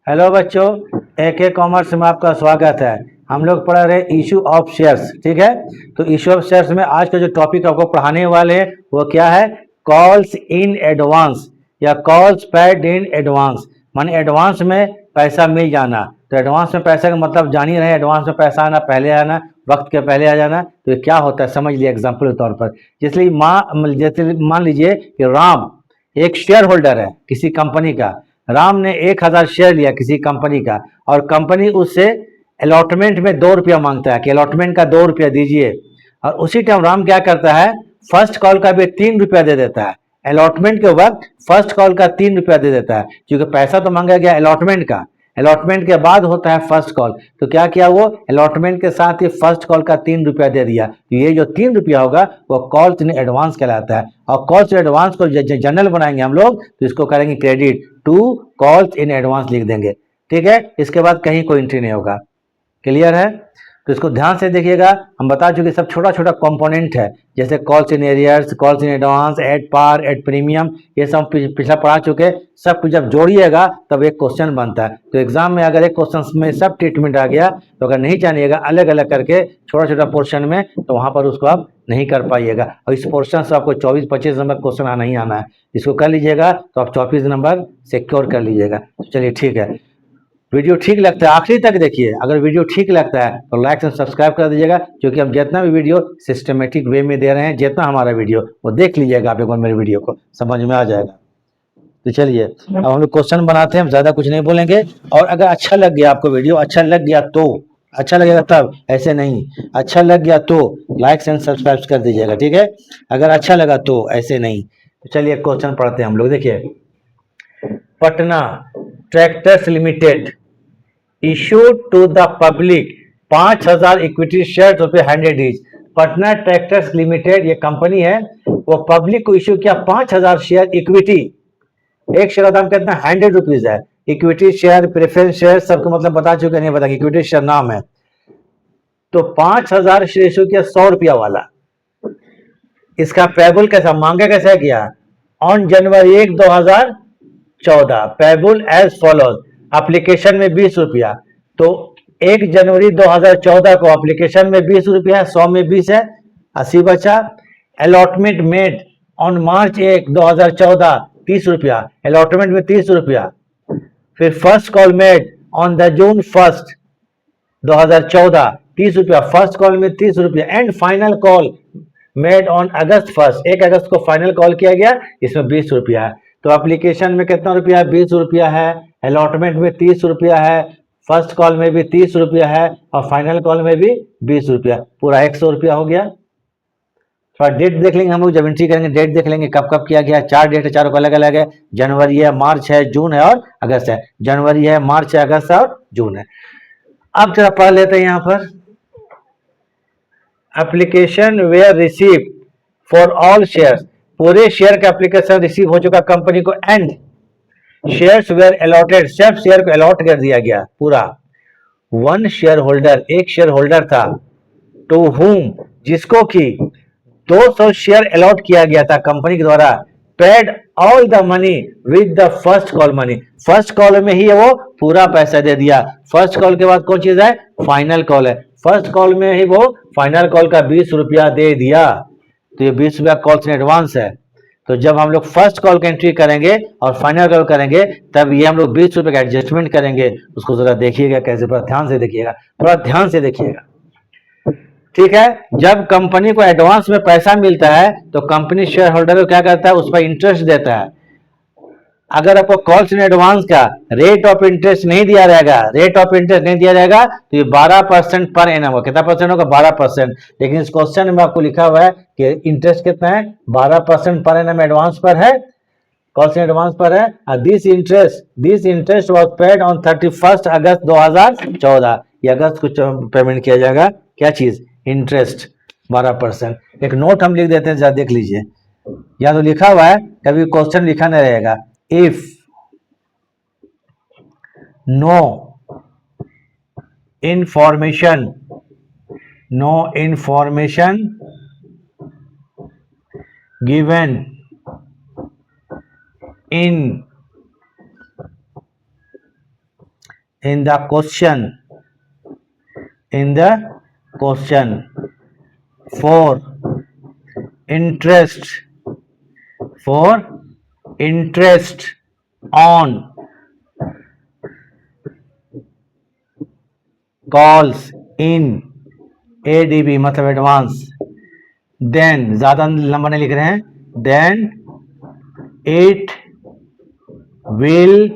Hello बच्चों, AK commerce में आपका स्वागत है। हम लोग पढ़ रहे हैं इशू ऑफ शेयर्स। ठीक है, तो इशू ऑफ शेयर्स में आज का जो टॉपिक आपको पढ़ाने वाले हैं वो क्या है? कॉल्स इन एडवांस या कॉल्स पेड इन एडवांस, माने एडवांस में पैसा मिल जाना। तो एडवांस में पैसा का मतलब जान ही रहे, एडवांस में पैसा आना, पहले आना, वक्त के पहले आ जाना। तो ये क्या होता है समझ लिया एग्जाम्पल के तौर पर। जैसे मान लीजिए कि राम एक शेयर होल्डर है किसी कंपनी का। राम ने 1000 शेयर लिया किसी कंपनी का और कंपनी उससे अलॉटमेंट में 2 रुपया मांगता है कि अलॉटमेंट का 2 रुपया दीजिए। और उसी टाइम राम क्या करता है, फर्स्ट कॉल का भी 3 रुपया दे देता है। अलॉटमेंट के वक्त फर्स्ट कॉल का 3 रुपया दे देता है, क्योंकि पैसा तो मांगा गया अलॉटमेंट का। अलॉटमेंट के बाद होता है फर्स्ट कॉल। तो क्या किया वो, अलॉटमेंट के साथ ही फर्स्ट कॉल का 3 रुपया दे दिया। तो ये जो 3 रुपया होगा वो कॉल्स इन एडवांस कहलाता है। और कॉल्स इन एडवांस को जनरल बनाएंगे हम लोग तो इसको करेंगे credit to calls in advance लिख देंगे। ठीक है, इसके बाद कहीं कोई एंट्री नहीं होगा। क्लियर है? तो इसको ध्यान से देखिएगा। हम बता चुके सब छोटा छोटा कंपोनेंट है, जैसे calls in arrears, calls in advance, at par, at premium, ये सब पिछला पढ़ा चुके। सब कुछ जब जोड़िएगा तब एक क्वेश्चन बनता है। तो एग्जाम में अगर एक क्वेश्चन में सब ट्रीटमेंट आ गया तो अगर नहीं जानिएगा अलग अलग करके छोटा छोटा पोर्शन में, तो वहां पर उसको आप नहीं कर पाइएगा। और इस पोर्शन से आपको 24-25 नंबर क्वेश्चन आना ही आना है। इसको कर लीजिएगा तो आप 24 नंबर सिक्योर कर लीजिएगा। तो चलिए ठीक है, वीडियो ठीक लगता है आखिरी तक देखिए। अगर वीडियो ठीक लगता है तो लाइक एंड सब्सक्राइब कर दीजिएगा, क्योंकि हम जितना भी वीडियो सिस्टमेटिक वे में दे रहे हैं, जितना हमारा वीडियो वो देख लीजिएगा आप एक बार मेरे वीडियो को, समझ में आ जाएगा। तो चलिए अब हम लोग क्वेश्चन बनाते हैं, हम ज़्यादा कुछ नहीं बोलेंगे। और अगर अच्छा लग गया आपको वीडियो, अच्छा लग गया तो, अच्छा लगेगा तब, ऐसे नहीं, अच्छा लग गया तो लाइक एंड सब्सक्राइब कर दीजिएगा। ठीक है, अगर अच्छा लगा तो, ऐसे नहीं। तो चलिए क्वेश्चन पढ़ते हैं हम लोग। देखिए, Patna tractors limited issued to the public 5000 equity share रुपये 100 ईच। पटना ट्रैक्टर्स लिमिटेड ये कंपनी है, वो पब्लिक को इश्यू किया 5000 शेयर इक्विटी। एक शेयर का दाम कितना, 100 रुपीज है। इक्विटी शेयर, प्रेफरेंस शेयर सबको मतलब बता चुके, नहीं बता, इक्विटी शेयर नाम है। तो 5000 शेयर इश्यू किया 100 रुपया वाला। इसका पेबल कैसा मांगा, कैसा किया? On January 1 2014 payable as follows. Application में 20 रुपया। तो 1 जनवरी 2014 को एप्लीकेशन में 20 रुपया है, 100 में 20 है, 80 बचा। अलॉटमेंट मेड ऑन मार्च 1 2014 30 रुपया, अलॉटमेंट में 30 रुपया। फिर first call made on the June 1 2014 30 रुपया, फर्स्ट कॉल में 30 रुपया। And final call made on August 1 1 अगस्त को फाइनल कॉल किया गया, इसमें 20 रुपया है। तो एप्लीकेशन में कितना रुपया है, 20 रुपया है। अलॉटमेंट में 30 रुपया है, फर्स्ट कॉल में भी 30 रुपया है, और फाइनल कॉल में भी 20 रुपया, पूरा 100 रुपया हो गया। थोड़ा डेट देख लेंगे हम लोग, जब एंट्री करेंगे डेट देख लेंगे कब कब किया गया। 4 डेट है, चारों को अलग अलग है। जनवरी है, मार्च है, जून है और अगस्त है। जनवरी है, मार्च है, अगस्त है और जून है। अब जरा पढ़ लेते हैं यहां पर। Application were receive for all shares, पूरे शेयर का एप्लीकेशन रिसीव हो चुका कंपनी को। एंड शेयर्स वेयर अलॉटेड, सब शेयर को अलॉट कर दिया गया पूरा। वन शेयर होल्डर, एक शेयर होल्डर था, टू हुम, जिसको कि 200 शेयर अलॉट किया गया था कंपनी के द्वारा, paid all the money with the first call money, first call में ही वो पूरा पैसा दे दिया। फर्स्ट कॉल के बाद कौन चीज है, फाइनल कॉल है। फर्स्ट कॉल में ही वो फाइनल कॉल का 20 रुपया दे दिया। तो ये 20 रुपया कॉल्स इन एडवांस है। तो जब हम लोग फर्स्ट कॉल की एंट्री करेंगे और फाइनल कॉल करेंगे, तब ये हम लोग 20 रुपये का एडजस्टमेंट करेंगे। उसको जरा देखिएगा कैसे, थोड़ा ध्यान से देखिएगा, थोड़ा ध्यान से देखिएगा। ठीक है, जब कंपनी को एडवांस में पैसा मिलता है तो कंपनी शेयर होल्डर को क्या करता है, उस पर इंटरेस्ट देता है। अगर आपको कॉल्स इन एडवांस का रेट ऑफ इंटरेस्ट नहीं दिया रहेगा, रेट ऑफ इंटरेस्ट नहीं दिया जाएगा, तो ये 12% पर एनम होगा। कितना परसेंट होगा, 12%। लेकिन इस क्वेश्चन में आपको लिखा हुआ है कि इंटरेस्ट कितना है, 12% पर एनम एडवांस पर है, कॉल्स इन एडवांस पर है। This interest was paid on 31 अगस्त 2014। ये अगस्त को पेमेंट किया जाएगा। क्या चीज, इंटरेस्ट 12%। एक नोट हम लिख देते हैं, जरा देख लीजिए। या तो लिखा हुआ है, कभी क्वेश्चन लिखा नहीं रहेगा, if no information given in in the question for interest on calls in ADB मतलब एडवांस, देन ज्यादा लंबा नहीं लिख रहे हैं, then it will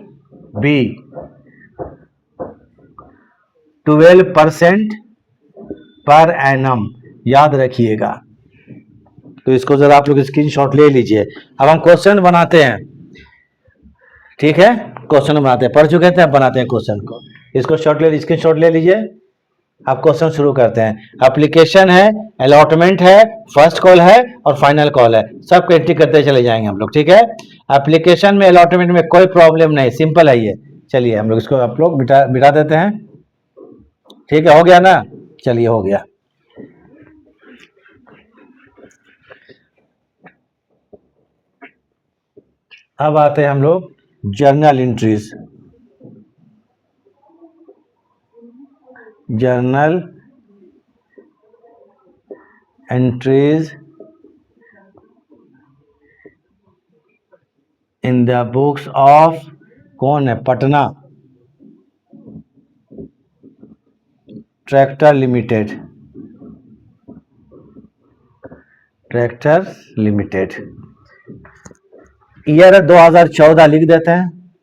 be 12% per annum, याद रखिएगा। तो इसको जरा आप लोग स्क्रीनशॉट ले लीजिए। अब हम क्वेश्चन बनाते हैं, ठीक है, क्वेश्चन बनाते हैं, पढ़ चुके थे, अब बनाते हैं क्वेश्चन को। इसको स्क्रीनशॉट ले लीजिए। अब क्वेश्चन शुरू करते हैं। एप्लीकेशन है, अलॉटमेंट है, फर्स्ट कॉल है और फाइनल कॉल है, सबको एंट्री करते चले जाएंगे हम लोग, ठीक है। एप्लीकेशन में अलॉटमेंट में कोई प्रॉब्लम नहीं, सिंपल है ये। चलिए हम लोग इसको आप लोग बिठा देते हैं, ठीक है, हो गया ना, चलिए हो गया। अब आते हैं हम लोग journal entries. Journal entries in the books of, कौन है, पटना ट्रैक्टर लिमिटेड, ईयर 2014 लिख देते हैं।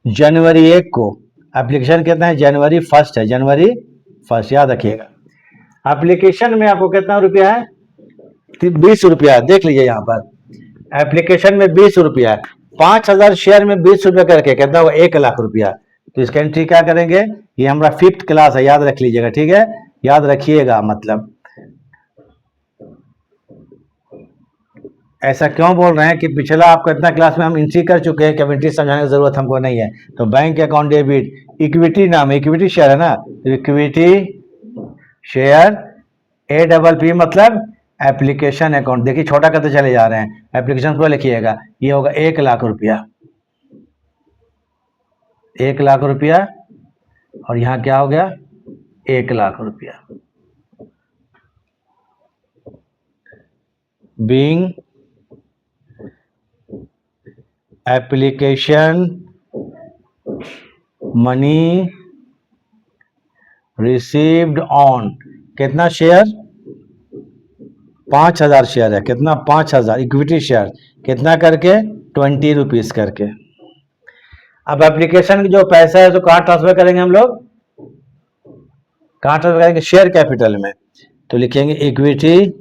जनवरी 1 को एप्लीकेशन कितना है, जनवरी 1 है, जनवरी 1, याद रखिएगा। एप्लीकेशन में आपको कितना रुपया है, 20 रुपया, देख लीजिए यहाँ पर एप्लीकेशन में 20 रुपया, 5000 शेयर में 20 रुपया करके कितना हुआ, 1 लाख रुपया। तो इसका एंट्री क्या करेंगे, ये हमारा 5th क्लास है, याद रख लीजिएगा, ठीक है, याद रखिएगा। मतलब ऐसा क्यों बोल रहे हैं कि पिछला आपको इतना क्लास में हम एंट्री कर चुके हैं कि अब एंट्री समझाने की जरूरत हमको नहीं है। तो बैंक अकाउंट डेबिट, इक्विटी नाम, इक्विटी शेयर है ना, इक्विटी शेयर, APP मतलब एप्लीकेशन अकाउंट। देखिए छोटा करते चले जा रहे हैं, एप्लीकेशन को लिखिएगा, ये होगा 1 लाख रुपया, 1 लाख रुपया, और यहाँ क्या हो गया, 1 लाख रुपया। Being application money received on, कितना शेयर, 5000 शेयर है, कितना, 5000 इक्विटी शेयर, कितना करके, 20 रुपीज करके। अब एप्लीकेशन की जो पैसा है तो कहाँ ट्रांसफर करेंगे हम लोग, कहाँ ट्रांसफर करेंगे, शेयर कैपिटल में। तो लिखेंगे equity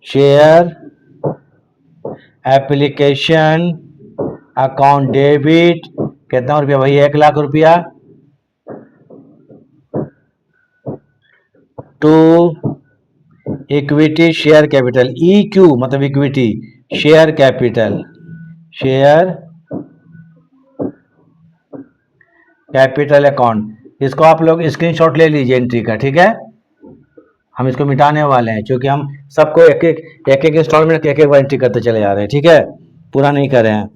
share application account debit, कितना रुपया भाई, 1 लाख रुपया, to equity share capital, EQ मतलब equity share capital, share capital account. इसको आप लोग स्क्रीनशॉट ले लीजिए एंट्री का, ठीक है। हम इसको मिटाने वाले हैं क्योंकि हम सबको एक एक इंस्टॉलमेंट एक बार एंट्री करते चले जा रहे हैं, ठीक है, पूरा नहीं कर रहे हैं।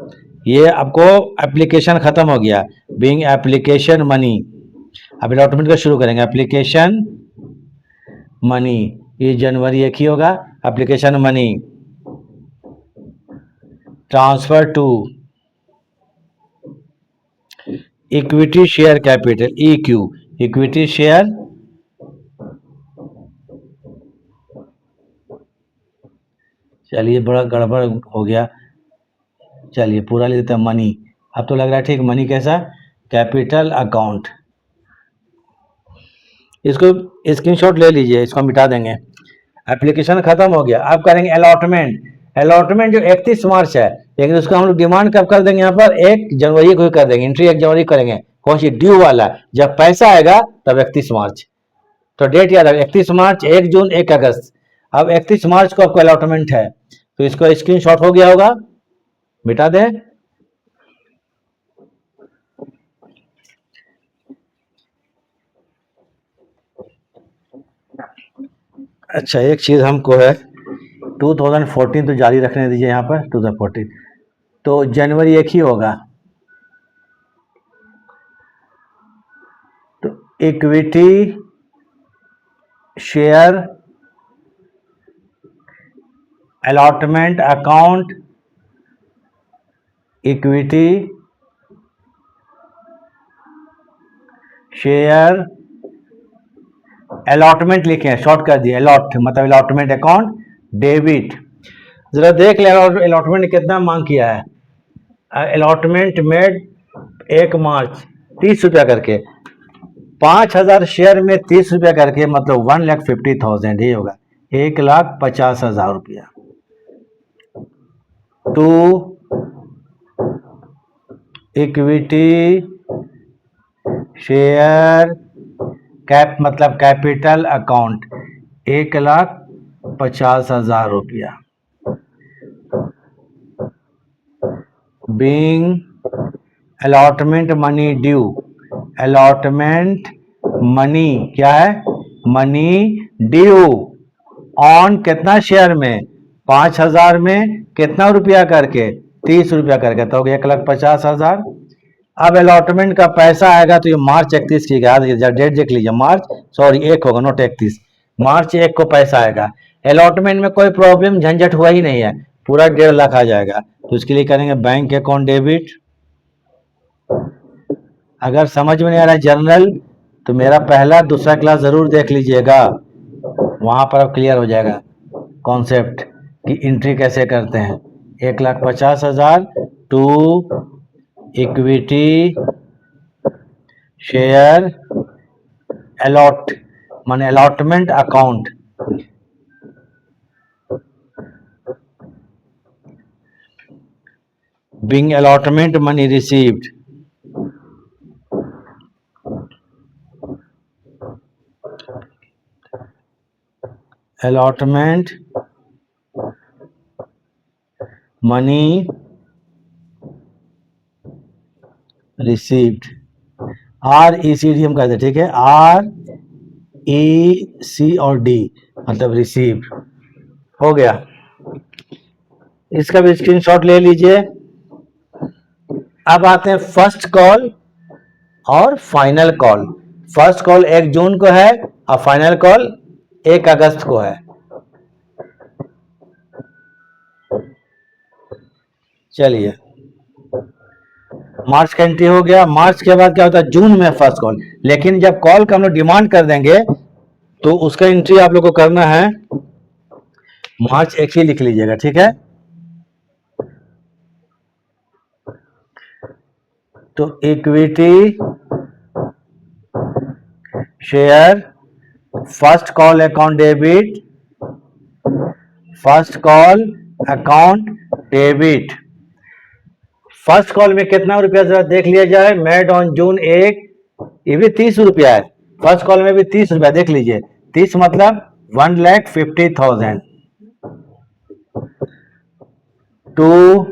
ये आपको एप्लीकेशन खत्म हो गया, बीइंग एप्लीकेशन मनी। अब अलॉटमेंट का शुरू करेंगे, एप्लीकेशन मनी, ये जनवरी 1 ही होगा, application money transfer to equity share capital, EQ equity share, चलिए बड़ा गड़बड़ हो गया, चलिए पूरा लिख देते हैं मनी। अब तो लग रहा है ठीक, मनी कैसा, कैपिटल अकाउंट। इसको स्क्रीनशॉट ले लीजिए, इसको मिटा देंगे। एप्लीकेशन खत्म हो गया, अब करेंगे अलॉटमेंट। अलॉटमेंट जो 31 मार्च है, लेकिन उसको हम लोग डिमांड कब कर देंगे, यहाँ पर 1 जनवरी को ही कर देंगे, एंट्री 1 जनवरी करेंगे। कौन सी, ड्यू वाला, जब पैसा आएगा तब 31 मार्च। तो डेट याद है, 31 मार्च, 1 जून, 1 अगस्त। अब 31 मार्च को आपको अलॉटमेंट है, तो इसको स्क्रीनशॉट हो गया होगा, मिटा दें। अच्छा एक चीज़ हमको है, 2014 तो जारी रखने दीजिए यहाँ पर, 2014 तो जनवरी 1 ही होगा, equity share allotment account, equity share allotment लिखे हैं, शॉर्ट कर दिया, अलॉट मतलब अलॉटमेंट अकाउंट डेबिट। जरा देख ले अलॉटमेंट ने कितना मांग किया है। अलॉटमेंट मेड 1 मार्च 30 रुपया करके, 5000 शेयर में 30 रुपया करके मतलब 1,50,000 ही होगा, 1,50,000 रुपया। टू इक्विटी शेयर कैप मतलब कैपिटल अकाउंट 1,50,000 रुपया। Being allotment money due, allotment money क्या है, मनी ड्यू ऑन कितना शेयर में, 5000 में कितना रुपया करके, 30 रुपया करके, तो 1,50,000। अब अलॉटमेंट का पैसा आएगा तो ये मार्च 31 की डेट देख लीजिए, मार्च सॉरी 1 होगा, नोट 31, मार्च 1 को पैसा आएगा। अलॉटमेंट में कोई प्रॉब्लम झंझट हुआ ही नहीं है, पूरा 1.5 लाख आ जाएगा, तो इसके लिए करेंगे बैंक अकाउंट डेबिट। अगर समझ में नहीं आ रहा है जनरल तो मेरा पहला दूसरा क्लास जरूर देख लीजिएगा, वहां पर अब क्लियर हो जाएगा कॉन्सेप्ट कि एंट्री कैसे करते हैं। 1,50,000 टू इक्विटी शेयर अलॉट माने allotment account, being allotment money received, allotment money received, RECD हम कहते हैं, ठीक है, REC और D मतलब रिसीव्ड हो गया। इसका भी स्क्रीनशॉट ले लीजिए। अब आते हैं फर्स्ट कॉल और फाइनल कॉल। फर्स्ट कॉल 1 जून को है और फाइनल कॉल 1 अगस्त को है। चलिए मार्च का एंट्री हो गया। मार्च के बाद क्या होता है, जून में फर्स्ट कॉल, लेकिन जब कॉल का हम लोग डिमांड कर देंगे तो उसका एंट्री आप लोग को करना है मार्च 1 ही लिख लीजिएगा, ठीक है। तो equity share first call account debit, first call account debit. First call में कितना रुपया जरा देख लिया जाए, मेड ऑन जून 1, ये भी 30 रुपया है। फर्स्ट कॉल में भी 30 रुपया देख लीजिए, 30 मतलब 1,50,000 to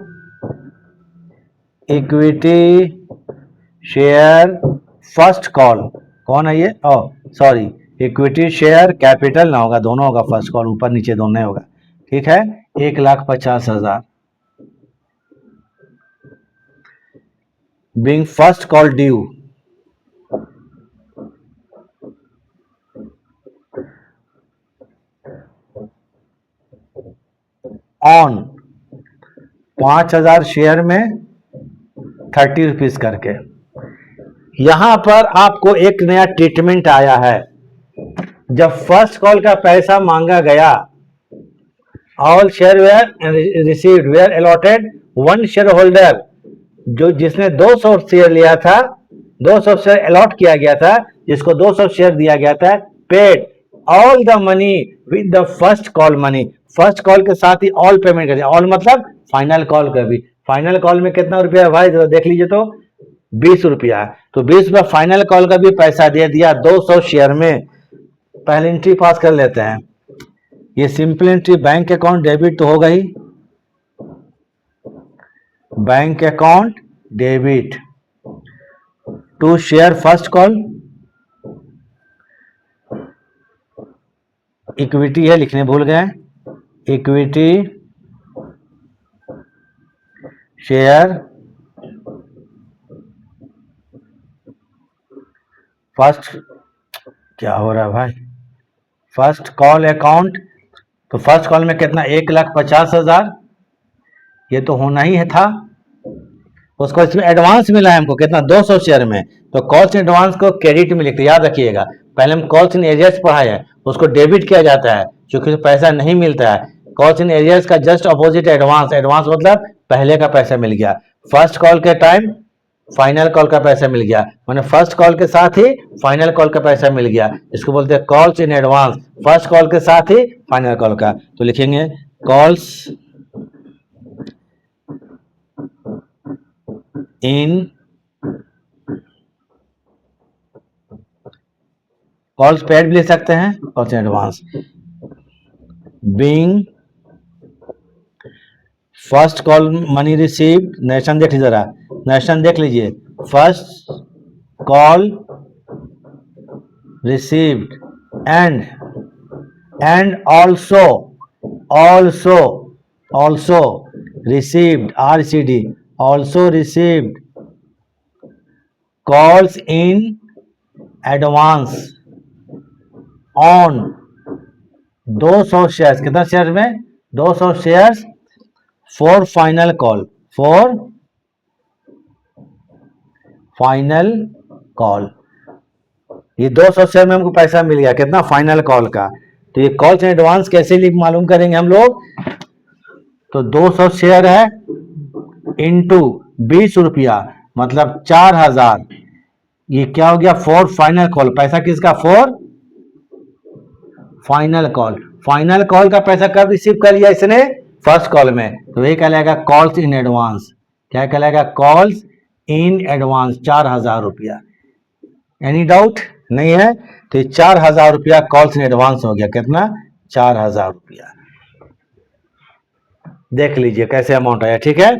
equity share first call, कौन है ये, oh sorry, equity share capital ना होगा, दोनों होगा, फर्स्ट कॉल ऊपर नीचे दोनों होगा, ठीक है। 1,50,000 being first call due on 5,000 share में 30 रुपीज करके। यहां पर आपको एक नया ट्रीटमेंट आया है। जब फर्स्ट कॉल का पैसा मांगा गया, all share were received were allotted one share holder, जो जिसने 200 शेयर लिया था, 200 शेयर अलॉट किया गया था, जिसको 200 शेयर दिया गया था, paid all the money with the first call money, first call के साथ ही ऑल पेमेंट कर दिया। ऑल मतलब फाइनल कॉल का भी। फाइनल कॉल में कितना रुपया है भाई, जरा देख लीजिए तो 20 रुपया, तो 20 रुपया फाइनल कॉल का भी पैसा दे दिया 200 शेयर में। पहले एंट्री पास कर लेते हैं। ये simple entry bank account debit तो होगा ही, bank account debit to share first call, equity है लिखने भूल गए, इक्विटी शेयर फर्स्ट क्या हो रहा है भाई? फर्स्ट कॉल अकाउंट, तो फर्स्ट कॉल में कितना, 1,50,000, ये तो होना ही है था। उसको इसमें एडवांस मिला है हमको कितना, 200 शेयर में, तो कॉल्स इन एडवांस को क्रेडिट में लिखते, याद रखिएगा। पहले हम कॉल्स इन एरियर्स पढ़ाए हैं, उसको डेबिट किया जाता है क्योंकि पैसा नहीं मिलता है। कॉल्स इन एरियर्स का जस्ट अपोजिट एडवांस, एडवांस मतलब पहले का पैसा मिल गया। फर्स्ट कॉल के टाइम फाइनल कॉल का पैसा मिल गया, मैंने फर्स्ट कॉल के साथ ही फाइनल कॉल का पैसा मिल गया, इसको बोलते हैं calls in advance, first call के साथ ही फाइनल कॉल का। तो लिखेंगे कॉल्स इन, कॉल्स पेड भी लिख सकते हैं, calls in advance, being first call money received, nation देख लीजिए जरा, नेशन देख लीजिए, first call received and also received, RCD, also received calls in advance on 200 shares, कितना शेयर में, 200 shares for final call, for final call. ये 200 share में हमको पैसा मिल गया, कितना, फाइनल कॉल का। तो ये कॉल्स इन एडवांस कैसे मालूम करेंगे हम लोग, तो 200 शेयर है इंटू 20 रुपया मतलब 4,000, ये क्या हो गया, फॉर फाइनल कॉल, पैसा किसका, for final call. Final call का पैसा कब रिसीव कर लिया इसने, फर्स्ट कॉल में, तो ये कहलाएगा कॉल्स इन एडवांस। क्या कहलाएगा, कॉल्स इन एडवांस, 4,000 रुपया। एनी डाउट नहीं है, तो ये 4,000 रुपया कॉल्स इन एडवांस हो गया, कितना, 4,000 रुपया। देख लीजिए कैसे अमाउंट आया, ठीक है।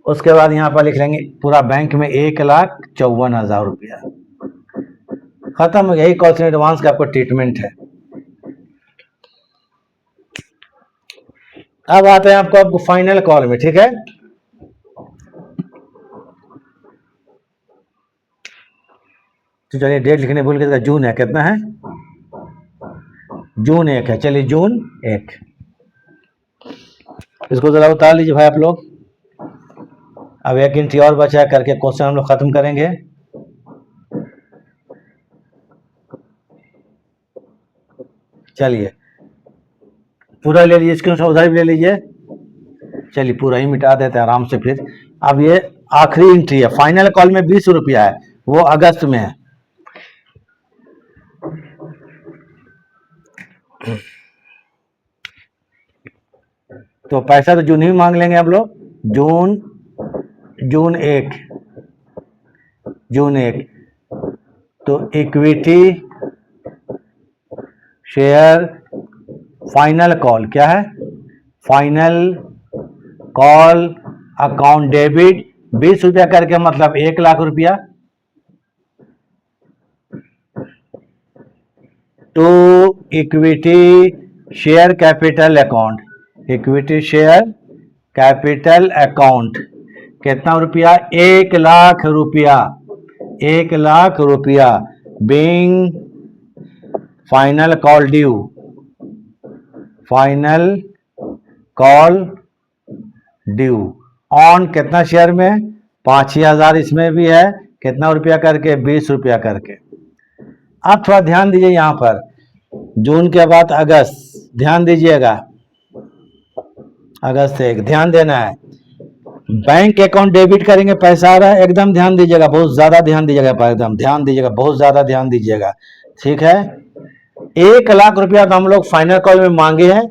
उसके बाद यहां पर लिख लेंगे पूरा बैंक में 1,54,000 रुपया, खत्म हो गया। यही कॉल्स इन एडवांस का आपको ट्रीटमेंट है। अब आते हैं आपको फाइनल कॉल में, ठीक है। तो चलिए डेट लिखने भूल गए, जून है, कितना है, जून 1 है, चलिए जून 1, इसको जरा उतार लीजिए भाई आप लोग। अब एक इंट्री और बचा करके क्वेश्चन हम लोग खत्म करेंगे। चलिए पूरा ले लीजिए, इसके उधर भी ले लीजिए, चलिए पूरा ही मिटा देते हैं आराम से फिर। अब ये आखिरी एंट्री है, फाइनल कॉल में 20 रुपया है, वो अगस्त में है। तो पैसा तो जून ही मांग लेंगे हम लोग, जून 1, तो इक्विटी शेयर फाइनल कॉल, क्या है, फाइनल कॉल अकाउंट डेबिट 20 रुपया करके, मतलब 1,00,000 रुपया, to equity share capital account, equity share capital account, कितना रुपया, 1,00,000 रुपया, 1,00,000 रुपया, being final call due, final call due on, कितना शेयर में, 5,000, इसमें भी है, कितना रुपया करके, 20 रुपया करके। अब थोड़ा ध्यान दीजिए यहाँ पर, जून के बाद अगस्त, ध्यान दीजिएगा, अगस्त से ध्यान देना है। बैंक अकाउंट डेबिट करेंगे, पैसा आ रहा है, एकदम ध्यान दीजिएगा, बहुत ज्यादा ध्यान दीजिएगा, एकदम ध्यान दीजिएगा, बहुत ज्यादा ध्यान दीजिएगा, ठीक है। 1,00,000 रुपया तो हम लोग फाइनल कॉल में मांगे हैं,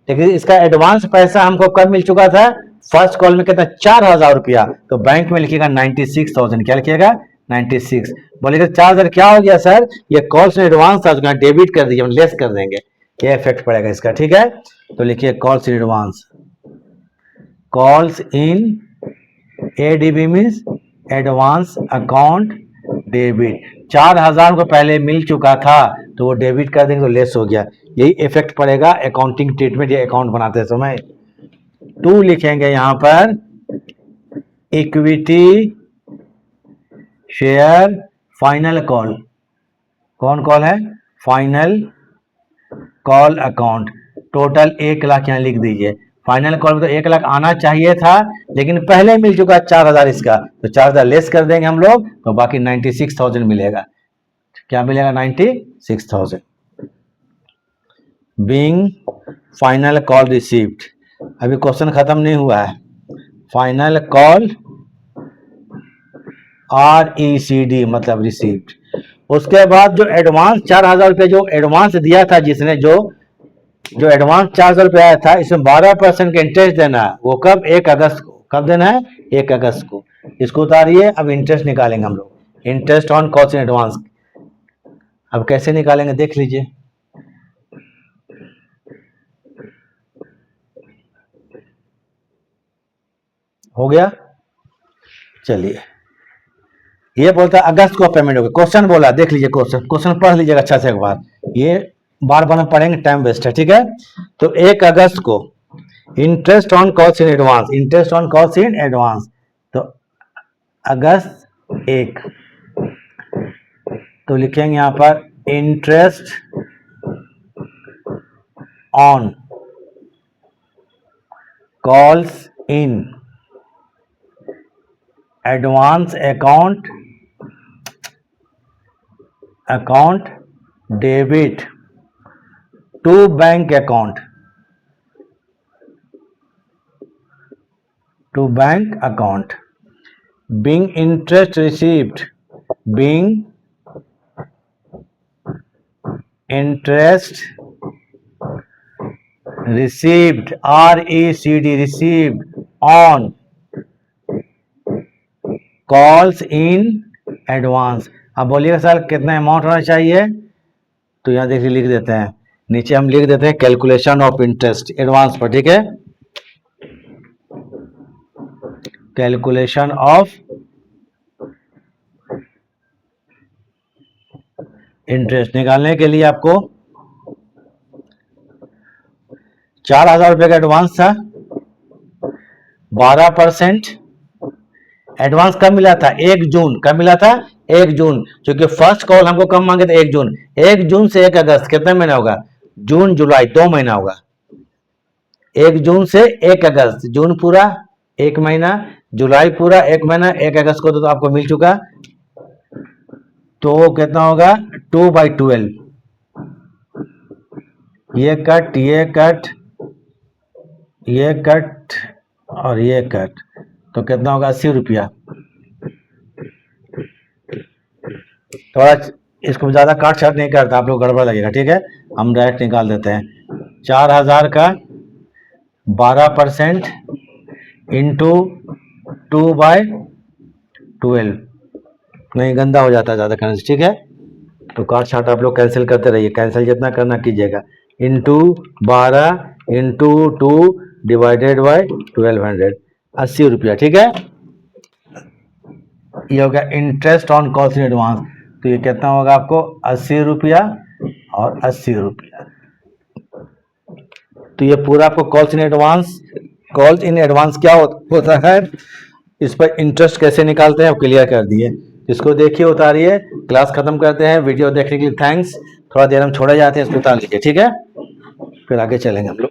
लेकिन इसका एडवांस पैसा हमको कब मिल चुका था, फर्स्ट कॉल में, कितना, 4,000 रुपया, तो बैंक में लिखिएगा 96,000, क्या लिखिएगा, 96। बोलेगा 4,000 क्या हो गया सर, ये कॉल्स में एडवांस था, डेबिट कर दीजिए, हम लेस कर देंगे, क्या इफेक्ट पड़ेगा इसका, ठीक है। तो लिखिए calls in advance, calls in ADB means advance account debit, 4,000 को पहले मिल चुका था तो वो डेबिट कर देंगे तो लेस हो गया, यही इफेक्ट पड़ेगा अकाउंटिंग ट्रीटमेंट या अकाउंट बनाते समय। 2 लिखेंगे यहां पर, इक्विटी शेयर फाइनल कॉल, कौन कॉल है? Final call account. Total 1 lakh यहाँ लिख दीजिए। फाइनल कॉल में तो 1 लाख आना चाहिए था, लेकिन पहले मिल चुका 4,000 इसका, तो 4,000 लेस कर देंगे हम लोग, तो बाकी 96,000 मिलेगा। क्या मिलेगा? 96,000। बीइंग फाइनल कॉल रिसीव्ड, अभी क्वेश्चन खत्म नहीं हुआ है। फाइनल कॉल RECD मतलब रिसीव्ड। उसके बाद जो एडवांस 4,000 रुपये जो एडवांस दिया था जिसने, जो एडवांस 4,000 रुपये आया था, इसमें 12% का इंटरेस्ट देना है। वो कब? 1 अगस्त को। कब देना है? 1 अगस्त को। इसको उतारिए, अब इंटरेस्ट निकालेंगे हम लोग। Interest on cost in advance. अब कैसे निकालेंगे देख लीजिए। हो गया? चलिए, ये बोलता है अगस्त को पेमेंट होगा। क्वेश्चन बोला, देख लीजिए क्वेश्चन पढ़ लीजिएगा अच्छा से एक बार। ये बार बार हम पढ़ेंगे, टाइम वेस्ट है, ठीक है। तो 1 अगस्त को interest on cost in advance, interest on cost in advance, तो अगस्त 1, तो लिखेंगे यहां पर interest on calls in advance account debit to bank account, being interest received, being interest received, RECD received on calls in advance। अब बोलिएगा sir कितना amount होना चाहिए, तो यहां देखिए लिख देते हैं, नीचे हम लिख देते हैं कैलकुलेशन ऑफ इंटरेस्ट एडवांस पर, ठीक है। कैलकुलेशन ऑफ इंटरेस्ट निकालने के लिए आपको 4,000 रुपये का एडवांस था, 12% एडवांस कब मिला था? 1 जून। कब मिला था? 1 जून। क्योंकि फर्स्ट कॉल हमको कब मांगे थे? 1 जून। 1 जून से 1 अगस्त कितना महीना होगा? जून जुलाई 2 महीना होगा। 1 जून से 1 अगस्त, जून पूरा 1 महीना, जुलाई पूरा 1 महीना, 1 अगस्त को तो आपको मिल चुका, तो कितना होगा? 2/12। ये कट, ये कट, ये कट और ये कट, तो कितना होगा? 80 रुपया। थोड़ा इसको ज्यादा काट छाट नहीं करता, आप लोग गड़बड़ लगेगा, ठीक है। हम डायरेक्ट निकाल देते हैं। 4,000 का 12% इंटू 2/12, नहीं गंदा हो जाता है ज्यादा करने से, ठीक है। तो काट छाट आप लोग कैंसिल करते रहिए, कैंसिल जितना करना कीजिएगा। इंटू 12 इंटू 2 डिवाइडेड बाई 1200, 80 रुपया, ठीक है। ये हो गया interest on calls in advance. तो ये कितना होगा आपको? 80 रुपया और 80 रुपया। तो ये पूरा आपको कॉल्स इन एडवांस क्या होता है, इस पर इंटरेस्ट कैसे निकालते हैं वो क्लियर कर दिए। इसको देखिए, उतारिए, क्लास खत्म करते हैं। वीडियो देखने के लिए थैंक्स। थोड़ा देर हम छोड़े जाते हैं, इसको उतार लीजिए, ठीक है, फिर आगे चलेंगे हम लोग।